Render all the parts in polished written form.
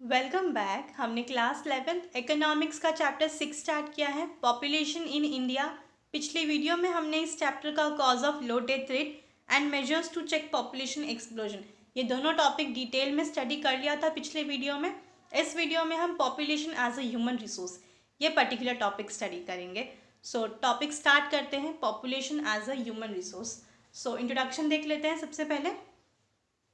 Welcome back. हमने class 11 economics का chapter 6 start किया है, पॉपुलेशन इन इंडिया। पिछले वीडियो में हमने इस चैप्टर का cause of low death rate and measures to check population explosion, ये दोनों टॉपिक डिटेल में स्टडी कर लिया था पिछले वीडियो में। इस वीडियो में हम population as a human resource, ये पर्टिकुलर टॉपिक स्टडी करेंगे। सो टॉपिक स्टार्ट करते हैं, population as a human resource. So introduction देख लेते हैं। सबसे पहले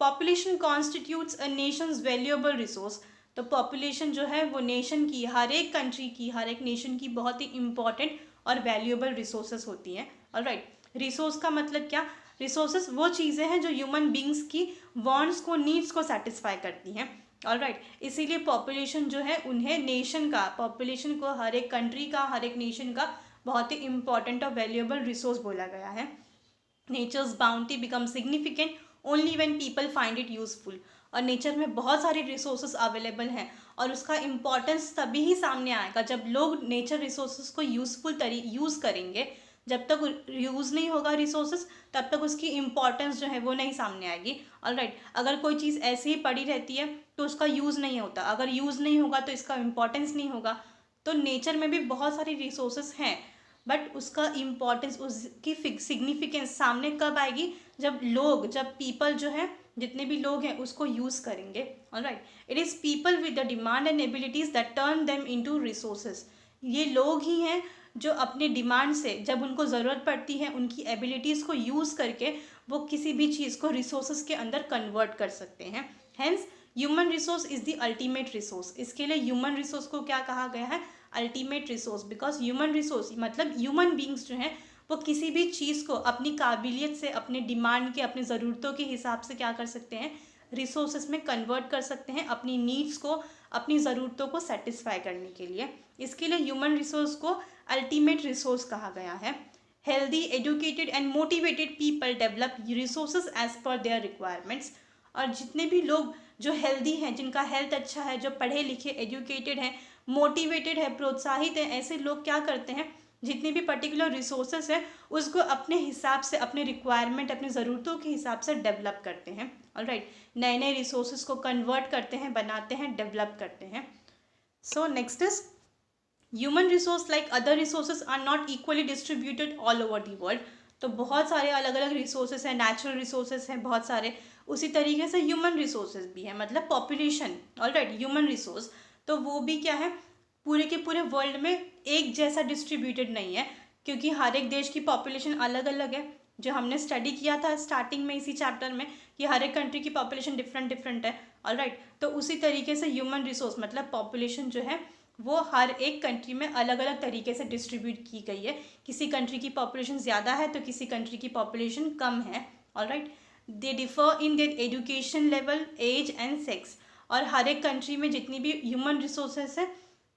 population constitutes a nation's valuable resource. तो पॉपुलेशन जो है वो नेशन की, हर एक कंट्री की, हर एक नेशन की बहुत ही इंपॉर्टेंट और वैल्यूएबल रिसोर्सेज होती हैं। ऑलराइट, रिसोर्स का मतलब क्या? रिसोर्सेज वो चीज़ें हैं जो ह्यूमन बींग्स की वांट्स को, नीड्स को सेटिस्फाई करती हैं। ऑलराइट, इसीलिए पॉपुलेशन जो है उन्हें नेशन का, पॉपुलेशन को हर एक कंट्री का, हर एक नेशन का बहुत ही इंपॉर्टेंट और वैल्यूएबल रिसोर्स बोला गया है। Nature's bounty become significant only when people find it useful. और नेचर में बहुत सारे रिसोर्सेज अवेलेबल हैं और उसका इम्पॉर्टेंस तभी ही सामने आएगा जब लोग नेचर रिसोर्सेज को यूज़ करेंगे। जब तक यूज़ नहीं होगा रिसोर्सेज, तब तक उसकी इम्पॉर्टेंस जो है वो नहीं सामने आएगी। ऑलराइट, अगर कोई चीज़ ऐसे ही पड़ी रहती है तो उसका यूज़ नहीं होता, अगर यूज़ नहीं होगा तो इसका इम्पॉर्टेंस नहीं होगा। तो नेचर में भी बहुत सारी रिसोर्सेज हैं, बट उसका इम्पॉर्टेंस, उसकी सिग्निफिकेंस सामने कब आएगी? जब पीपल जो है, जितने भी लोग हैं उसको यूज़ करेंगे। Alright, it is people with the demand and abilities that turn them into resources. ये लोग ही हैं जो अपने डिमांड से, जब उनको ज़रूरत पड़ती है, उनकी एबिलिटीज़ को यूज़ करके वो किसी भी चीज़ को रिसोर्सेज के अंदर कन्वर्ट कर सकते हैं। Hence human resource is the ultimate resource. इसके लिए ह्यूमन रिसोर्स को क्या कहा गया है? Ultimate resource. Because human resource मतलब ह्यूमन बींग्स जो हैं वो किसी भी चीज़ को अपनी काबिलियत से, अपने डिमांड के, अपनी ज़रूरतों के हिसाब से क्या कर सकते हैं? रिसोर्सेज में कन्वर्ट कर सकते हैं, अपनी नीड्स को, अपनी ज़रूरतों को सेटिस्फाई करने के लिए। इसके लिए ह्यूमन रिसोर्स को अल्टीमेट रिसोर्स कहा गया है। Healthy, educated and motivated people develop resources as per their requirements. और जितने भी लोग जो हेल्दी हैं, जिनका हेल्थ अच्छा है, जो पढ़े लिखे, एजुकेटेड हैं, मोटिवेटेड है, प्रोत्साहित है, ऐसे लोग क्या करते हैं? जितनी भी पर्टिकुलर रिसोर्सेस है उसको अपने हिसाब से, अपने रिक्वायरमेंट, अपनी ज़रूरतों के हिसाब से डेवलप करते हैं। ऑलराइट, नए नए रिसोर्सेस को कन्वर्ट करते हैं, बनाते हैं, डेवलप करते हैं। So next is human resource like other resources are not equally distributed all over the world. तो बहुत सारे अलग अलग रिसोर्सेज हैं, नेचुरल रिसोर्सेज हैं बहुत सारे, उसी तरीके से ह्यूमन रिसोर्सेज भी है, मतलब पॉपुलेशन। ऑलराइट, ह्यूमन रिसोर्स तो वो भी क्या है, पूरे के पूरे वर्ल्ड में एक जैसा डिस्ट्रीब्यूटेड नहीं है, क्योंकि हर एक देश की पॉपुलेशन अलग अलग है। जो हमने स्टडी किया था स्टार्टिंग में इसी चैप्टर में कि हर एक कंट्री की पॉपुलेशन डिफरेंट डिफरेंट है। ऑलराइट, तो उसी तरीके से ह्यूमन रिसोर्स मतलब पॉपुलेशन जो है वो हर एक कंट्री में अलग अलग तरीके से डिस्ट्रीब्यूट की गई है। किसी कंट्री की पॉपुलेशन ज़्यादा है तो किसी कंट्री की पॉपुलेशन कम है। Alright, they differ in their education level, age and sex. और हर एक कंट्री में जितनी भी ह्यूमन रिसोर्सेस है,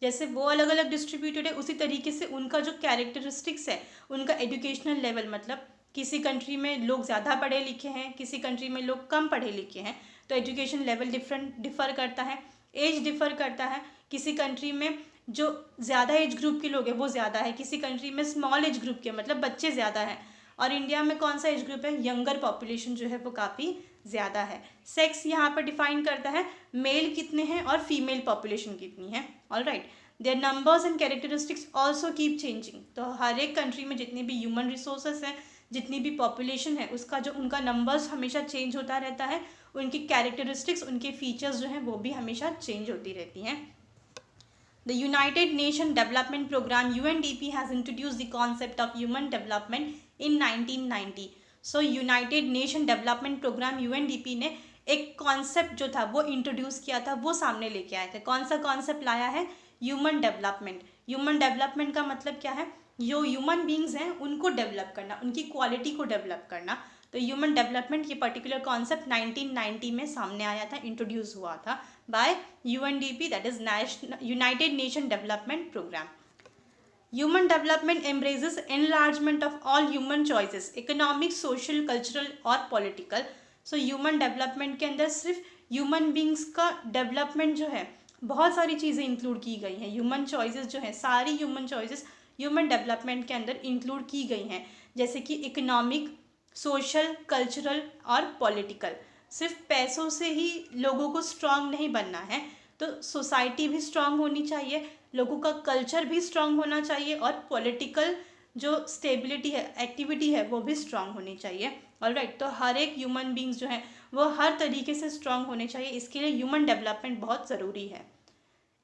जैसे वो अलग अलग डिस्ट्रीब्यूटेड है, उसी तरीके से उनका जो कैरेक्टरिस्टिक्स है, उनका एजुकेशनल लेवल, मतलब किसी कंट्री में लोग ज़्यादा पढ़े लिखे हैं, किसी कंट्री में लोग कम पढ़े लिखे हैं, तो एजुकेशन लेवल डिफ़र करता है, एज डिफ़र करता है। किसी कंट्री में जो ज़्यादा एज ग्रुप के लोग हैं वो ज़्यादा है, किसी कंट्री में स्मॉल एज ग्रुप के, मतलब बच्चे ज़्यादा हैं। और इंडिया में कौन सा एज ग्रुप है? यंगर पॉपुलेशन जो है वो काफ़ी ज़्यादा है। सेक्स यहाँ पर डिफाइन करता है मेल कितने हैं और फीमेल पॉपुलेशन कितनी है। Alright, their numbers and characteristics also keep changing. तो हर एक कंट्री में जितनी भी ह्यूमन रिसोर्सेस हैं, जितनी भी पॉपुलेशन है, उसका जो उनका नंबर्स हमेशा चेंज होता रहता है, उनकी कैरेक्टरिस्टिक्स, उनके फीचर्स जो हैं वो भी हमेशा चेंज होती रहती हैं। The United Nations Development Programme UNDP has introduced the concept of human development in 1990. So United Nation Development Programme UNDP ने एक कॉन्सेप्ट जो था वो इंट्रोड्यूस किया था, वो सामने लेके आए थे। कौन सा कॉन्सेप्ट लाया है? Human development. ह्यूमन डेवलपमेंट का मतलब क्या है? जो ह्यूमन बींग्स हैं उनको डेवलप करना, उनकी क्वालिटी को डेवलप करना। तो ह्यूमन डेवलपमेंट ये पर्टिकुलर कॉन्सेप्ट 1990 में सामने आया था, इंट्रोड्यूस हुआ था bye UNDP, that is United Nation Development Program. Human development embraces enlargement of all human choices, economic, social, cultural और political. So human development के अंदर सिर्फ human beings का development जो है, बहुत सारी चीज़ें इंक्लूड की गई हैं। ह्यूमन चॉइसेस जो है, सारी ह्यूमन चॉइसेस ह्यूमन डेवलपमेंट के अंदर इंक्लूड की गई हैं, जैसे कि इकोनॉमिक, सोशल, कल्चरल और पॉलिटिकल। सिर्फ पैसों से ही लोगों को स्ट्रांग नहीं बनना है, तो सोसाइटी भी स्ट्रांग होनी चाहिए, लोगों का कल्चर भी स्ट्रांग होना चाहिए और पॉलिटिकल जो स्टेबिलिटी है, एक्टिविटी है, वो भी स्ट्रांग होनी चाहिए। ऑलराइट, तो हर एक ह्यूमन बींग्स जो हैं वो हर तरीके से स्ट्रांग होने चाहिए। इसके लिए ह्यूमन डेवलपमेंट बहुत ज़रूरी है।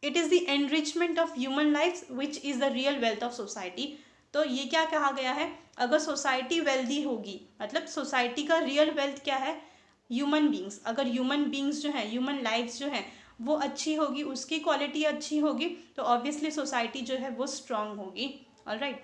It is the enrichment of human life which is the real wealth of society. तो ये क्या कहा गया है, अगर सोसाइटी वेल्दी होगी, मतलब सोसाइटी का रियल वेल्थ क्या है, ह्यूमन बींग्स। अगर ह्यूमन बींग्स जो हैं, ह्यूमन लाइफ्स जो हैं वो अच्छी होगी, उसकी क्वालिटी अच्छी होगी, तो ऑब्वियसली सोसाइटी जो है वो स्ट्रांग होगी। Alright,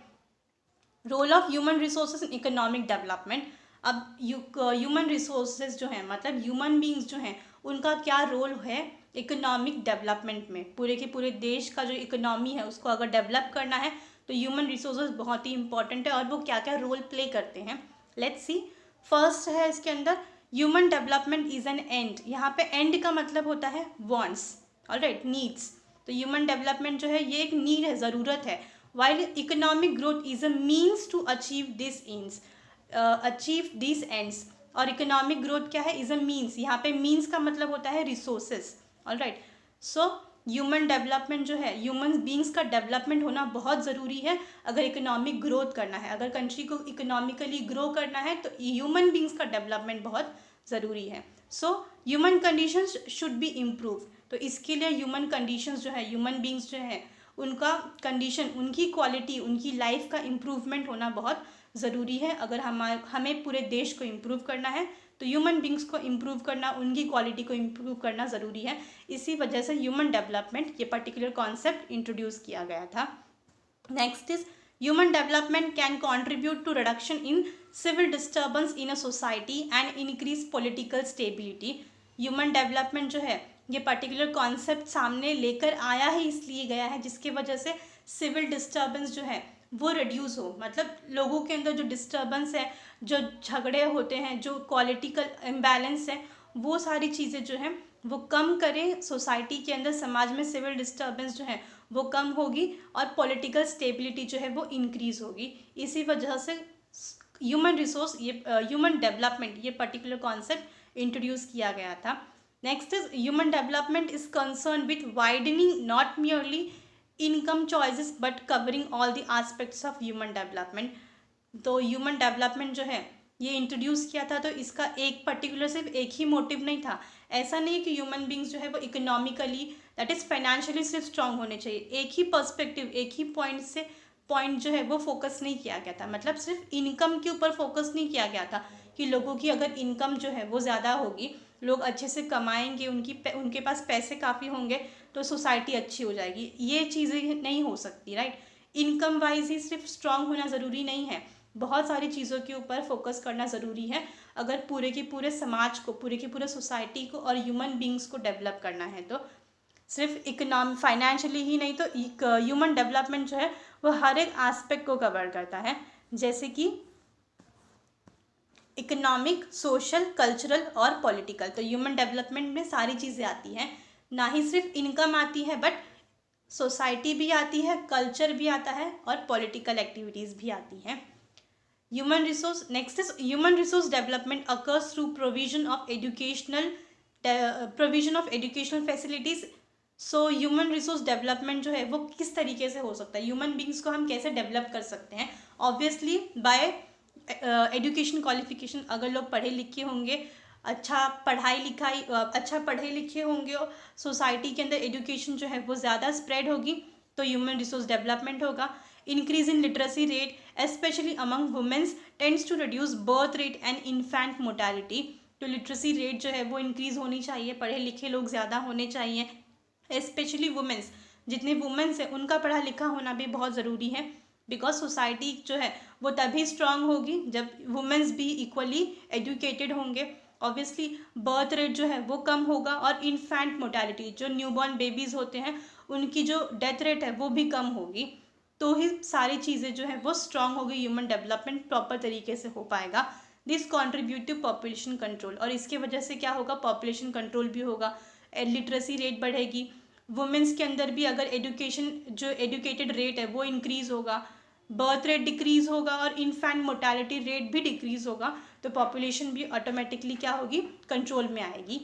role of human resources in economic development. अब ह्यूमन रिसोर्सेज जो हैं, मतलब ह्यूमन बींग्स जो हैं, उनका क्या रोल है इकोनॉमिक डेवलपमेंट में। पूरे के पूरे देश का जो इकोनॉमी है उसको अगर डेवलप करना है तो ह्यूमन रिसोर्सेज बहुत ही इंपॉर्टेंट है, और वो क्या क्या रोल प्ले करते हैं, लेट्स सी। फर्स्ट है इसके अंदर, human development is an and. यहाँ पे एंड का मतलब होता है वांट्स, ऑलराइट, नीड्स। तो ह्यूमन डेवलपमेंट जो है ये एक नीड है, ज़रूरत है, while economic growth is a means to achieve these ends, achieve these ends। और इकोनॉमिक ग्रोथ क्या है, इज अ मीन्स। यहाँ पे मीन्स का मतलब होता है resources. Alright, so human development जो है, ह्यूमन बींग्स का डेवलपमेंट होना बहुत ज़रूरी है अगर इकोनॉमिक ग्रोथ करना है। अगर कंट्री को इकोनॉमिकली ग्रो करना है तो ह्यूमन बींग्स का डेवलपमेंट बहुत ज़रूरी है। So human conditions should be improve. तो इसके लिए ह्यूमन कंडीशंस जो है, ह्यूमन बींग्स जो है, उनका कंडीशन, उनकी क्वालिटी, उनकी लाइफ का इम्प्रूवमेंट होना बहुत ज़रूरी है। अगर हमें पूरे देश को इम्प्रूव करना है तो ह्यूमन बींग्स को इम्प्रूव करना, उनकी क्वालिटी को इम्प्रूव करना ज़रूरी है। इसी वजह से ह्यूमन डेवलपमेंट ये पर्टिकुलर कॉन्सेप्ट इंट्रोड्यूस किया गया था। Next is human development can contribute to reduction in civil disturbance in a society and increase political stability. Human development जो है ये पर्टिकुलर कॉन्सेप्ट सामने लेकर आया ही इसलिए गया है जिसकी वजह से सिविल डिस्टर्बेंस जो है वो रिड्यूस हो, मतलब लोगों के अंदर जो डिस्टर्बेंस है, जो झगड़े होते हैं, जो पॉलिटिकल इम्बैलेंस है, वो सारी चीज़ें जो हैं वो कम करें। सोसाइटी के अंदर, समाज में सिविल डिस्टर्बेंस जो है वो कम होगी और पॉलिटिकल स्टेबिलिटी जो है वो इंक्रीज होगी। इसी वजह से ह्यूमन रिसोर्स, ये ह्यूमन डेवलपमेंट, ये पर्टिकुलर कॉन्सेप्ट इंट्रोड्यूस किया गया था। Next is human development is concerned with widening not merely income choices but covering all the aspects of human development। तो ह्यूमन डेवलपमेंट जो है ये इंट्रोड्यूस किया था, तो इसका एक पर्टिकुलर सिर्फ एक ही मोटिव नहीं था। ऐसा नहीं है कि ह्यूमन बींग्स जो है वो इकोनॉमिकली, दैट इज़ फाइनेंशियली सिर्फ स्ट्रांग होने चाहिए। एक ही पर्सपेक्टिव, एक ही पॉइंट जो है वो फोकस नहीं किया गया था, मतलब सिर्फ इनकम के ऊपर फोकस नहीं किया गया था कि लोगों की अगर इनकम जो है वो ज़्यादा होगी, लोग अच्छे से कमाएंगे, उनके पास पैसे काफ़ी होंगे तो सोसाइटी अच्छी हो जाएगी। ये चीज़ें नहीं हो सकती, राइट। इनकम वाइज ही सिर्फ स्ट्रांग होना ज़रूरी नहीं है, बहुत सारी चीज़ों के ऊपर फोकस करना ज़रूरी है अगर पूरे के पूरे समाज को, पूरे के पूरे सोसाइटी को और ह्यूमन बींग्स को डेवलप करना है। तो सिर्फ इकोनॉमी, फाइनेंशियली ही नहीं, तो ह्यूमन डेवलपमेंट जो है वो हर एक एस्पेक्ट को कवर करता है, जैसे कि इकोनॉमिक, सोशल, कल्चरल और पॉलिटिकल। तो ह्यूमन डेवलपमेंट में सारी चीज़ें आती हैं, ना ही सिर्फ इनकम आती है बट सोसाइटी भी आती है, कल्चर भी आता है और पॉलिटिकल एक्टिविटीज़ भी आती हैं। Human resource, next is human resource development occurs through provision of educational facilities. So human resource development जो है वो किस तरीके से हो सकता है, ह्यूमन बींग्स को हम कैसे डेवलप कर सकते हैं, ऑब्वियसली बाय एजुकेशन क्वालिफिकेशन। अगर लोग पढ़े लिखे होंगे, अच्छा पढ़े लिखे होंगे, सोसाइटी के अंदर एजुकेशन जो है वो ज़्यादा स्प्रेड होगी तो ह्यूमन रिसोर्स डेवलपमेंट होगा। Increase in literacy rate specially among women's tends to reduce birth rate and infant mortality. तो लिटरेसी रेट जो है वो इंक्रीज़ होनी चाहिए, पढ़े लिखे लोग ज़्यादा होने चाहिए, स्पेशली वुमेन्स। जितने वुमेन्स हैं उनका पढ़ा लिखा होना भी बहुत ज़रूरी है, बिकॉज सोसाइटी जो है वो तभी स्ट्रांग होगी जब वुमेन्स भी इक्वली एजुकेटेड होंगे। ऑब्वियसली बर्थ रेट जो है वो कम होगा और इन्फेंट मोर्टेलिटी, जो न्यूबॉर्न बेबीज़ होते हैं उनकी जो डेथ रेट है वो भी कम होगी। तो ही सारी चीज़ें जो है वो स्ट्रांग होगी, ह्यूमन डेवलपमेंट प्रॉपर तरीके से हो पाएगा। This contribute to population control, और इसके वजह से क्या होगा, पॉपुलेशन कंट्रोल भी होगा, लिटरेसी रेट बढ़ेगी, वुमेन्स के अंदर भी अगर जो एजुकेटेड रेट है वो इंक्रीज़ होगा, बर्थ रेट डिक्रीज़ होगा और इन्फेंट मोर्टेलिटी रेट भी डिक्रीज़ होगा, तो पॉपुलेशन भी ऑटोमेटिकली क्या होगी, कंट्रोल में आएगी।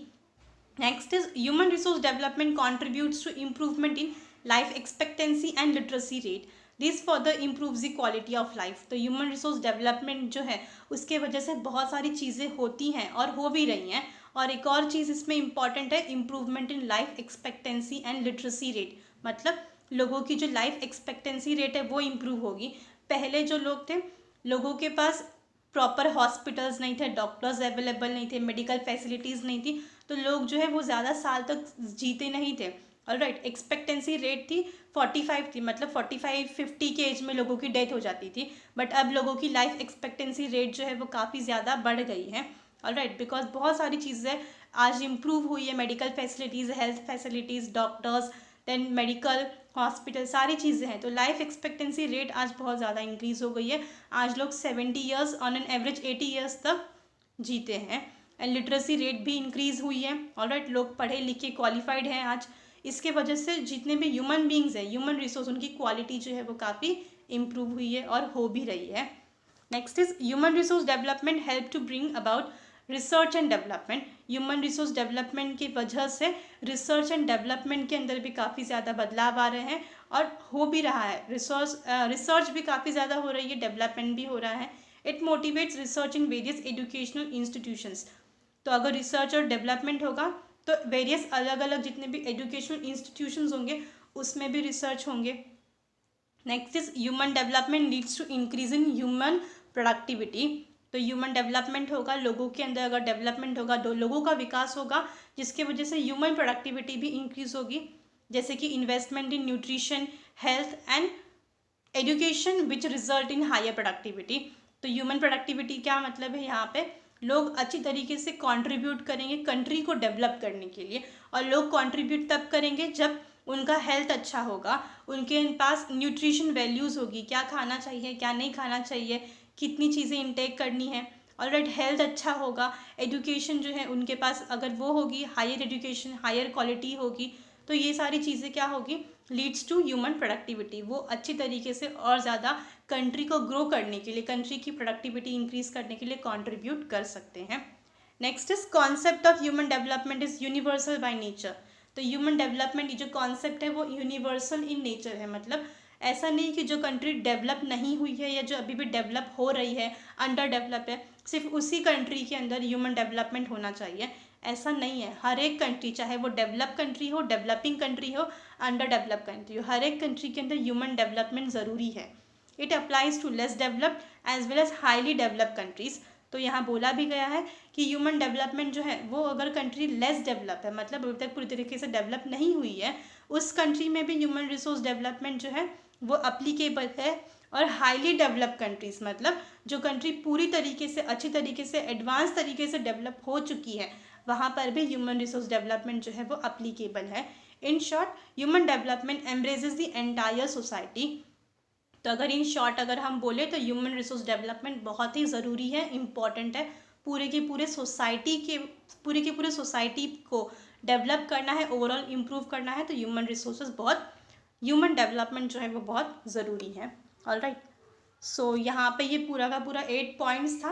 Next is human resource development contributes to improvement in life expectancy and literacy rate. This further improves the quality of life. तो ह्यूमन रिसोर्स डेवलपमेंट जो है उसके वजह से बहुत सारी चीज़ें होती हैं और हो भी रही हैं. और एक और चीज़ इसमें इम्पॉर्टेंट है, improvement in life expectancy and literacy rate. मतलब लोगों की जो लाइफ एक्सपेक्टेंसी रेट है वो इम्प्रूव होगी. पहले जो लोग थे, लोगों के पास प्रॉपर हॉस्पिटल्स नहीं थे, डॉक्टर्स अवेलेबल नहीं थे, मेडिकल फैसिलिटीज़ नहीं थी, तो लोग जो है वो ज़्यादा साल तक जीते नहीं थे. ऑलराइट, एक्सपेक्टेंसी रेट थी 45 थी, मतलब 45-50 के एज में लोगों की डेथ हो जाती थी. बट अब लोगों की लाइफ एक्सपेक्टेंसी रेट जो है वो काफ़ी ज़्यादा बढ़ गई है. ऑलराइट, बिकॉज बहुत सारी चीज़ें आज इम्प्रूव हुई है, medical facilities, health facilities, doctors, then medical hospital, सारी चीज़ें हैं. तो लाइफ एक्सपेक्टेंसी रेट आज बहुत ज़्यादा इंक्रीज़ हो गई है. आज लोग 70 years on an average 80 years तक जीते हैं. एंड लिटरेसी रेट भी इंक्रीज़ हुई है. ऑलराइट, लोग पढ़े लिखे क्वालिफाइड हैं आज. इसके वजह से जितने भी ह्यूमन बींग्स हैं, ह्यूमन रिसोर्स, उनकी क्वालिटी जो है वो काफ़ी इम्प्रूव हुई है और हो भी रही है. Next is human resource development help to bring about research and development. Human resource development की वजह से रिसर्च एंड डेवलपमेंट के अंदर भी काफ़ी ज़्यादा बदलाव आ रहे हैं और हो भी रहा है. रिसर्च भी काफ़ी ज़्यादा हो रही है, डेवलपमेंट भी हो रहा है. It motivates research in various educational institutions. तो अगर रिसर्च और डेवलपमेंट होगा तो वेरियस अलग अलग जितने भी एजुकेशनल इंस्टीट्यूशंस होंगे उसमें भी रिसर्च होंगे. Next is human development leads to increase in human productivity. तो ह्यूमन डेवलपमेंट होगा, लोगों के अंदर अगर डेवलपमेंट होगा, लोगों का विकास होगा, जिसके वजह से ह्यूमन प्रोडक्टिविटी भी इंक्रीज होगी. जैसे कि investment in nutrition, health and education which result in higher productivity. तो ह्यूमन प्रोडक्टिविटी क्या मतलब है, यहाँ पे लोग अच्छी तरीके से कंट्रीब्यूट करेंगे कंट्री को डेवलप करने के लिए. और लोग कंट्रीब्यूट तब करेंगे जब उनका हेल्थ अच्छा होगा, उनके पास न्यूट्रिशन वैल्यूज़ होगी, क्या खाना चाहिए, क्या नहीं खाना चाहिए, कितनी चीज़ें इंटेक करनी है. ऑलराइट, हेल्थ अच्छा होगा, एजुकेशन जो है उनके पास अगर वो होगी, हायर एजुकेशन, हायर क्वालिटी होगी, तो ये सारी चीज़ें क्या होगी, लीड्स टू ह्यूमन प्रोडक्टिविटी. वो अच्छी तरीके से और ज़्यादा कंट्री को ग्रो करने के लिए, कंट्री की प्रोडक्टिविटी इंक्रीज करने के लिए कंट्रीब्यूट कर सकते हैं. Next is concept of human development is universal by nature. तो ह्यूमन डेवलपमेंट जो कॉन्सेप्ट है वो यूनिवर्सल इन नेचर है. मतलब ऐसा नहीं कि जो कंट्री डेवलप नहीं हुई है या जो अभी भी डेवलप हो रही है, अंडर डेवलप है, सिर्फ उसी कंट्री के अंदर ह्यूमन डेवलपमेंट होना चाहिए. ऐसा नहीं है. हर एक कंट्री, चाहे वो डेवलप कंट्री हो, डेवलपिंग कंट्री हो, अंडर डेवलप कंट्री हो, हर एक कंट्री के अंदर ह्यूमन डेवलपमेंट ज़रूरी है. It applies to less developed as well as highly develop countries. तो यहाँ बोला भी गया है कि ह्यूमन डेवलपमेंट जो है वो अगर कंट्री लेस डेवलप है, मतलब अभी तक पूरी तरीके से डेवलप नहीं हुई है, उस कंट्री में भी ह्यूमन रिसोर्स डेवलपमेंट जो है वो अप्लीकेबल है. और हाईली डेवलप कंट्रीज़ मतलब जो कंट्री पूरी तरीके से, अच्छी तरीके से, एडवांस तरीके से डेवलप हो चुकी है, वहाँ पर भी ह्यूमन रिसोर्स डेवलपमेंट जो है वो अप्लीकेबल है. In short, human development embraces the entire society. तो अगर इन शॉर्ट अगर हम बोले तो ह्यूमन रिसोर्स डेवलपमेंट बहुत ही ज़रूरी है, इम्पॉर्टेंट है. पूरे के पूरे सोसाइटी को डेवलप करना है, ओवरऑल इम्प्रूव करना है, तो ह्यूमन डेवलपमेंट जो है वो बहुत ज़रूरी है. ऑलराइट, सो यहाँ पे ये पूरा का पूरा 8 पॉइंट्स था.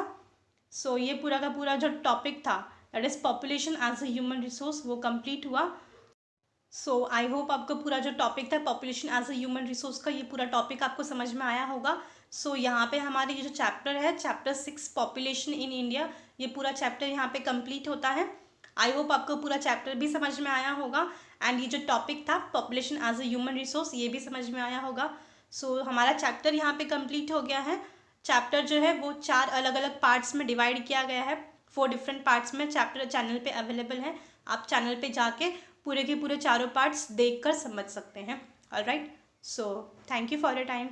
सो ये पूरा का पूरा जो टॉपिक था, that is population as a human resource, वो कंप्लीट हुआ. सो आई होप आपको पूरा जो टॉपिक था population as a human resource का, ये पूरा टॉपिक आपको समझ में आया होगा. सो यहाँ पे हमारे ये जो चैप्टर है, चैप्टर 6 पॉपुलेशन इन इंडिया, ये पूरा चैप्टर यहाँ पे कंप्लीट होता है. आई होप आपको पूरा चैप्टर भी समझ में आया होगा. एंड ये जो टॉपिक था population as a human resource, ये भी समझ में आया होगा. सो हमारा चैप्टर यहाँ पे कंप्लीट हो गया है. चैप्टर जो है वो 4 अलग अलग पार्ट्स में डिवाइड किया गया है. 4 डिफरेंट पार्ट्स में चैप्टर चैनल पे अवेलेबल है. आप चैनल पे जाके पूरे के पूरे चारों पार्ट्स देखकर समझ सकते हैं. Alright, so thank you for your time.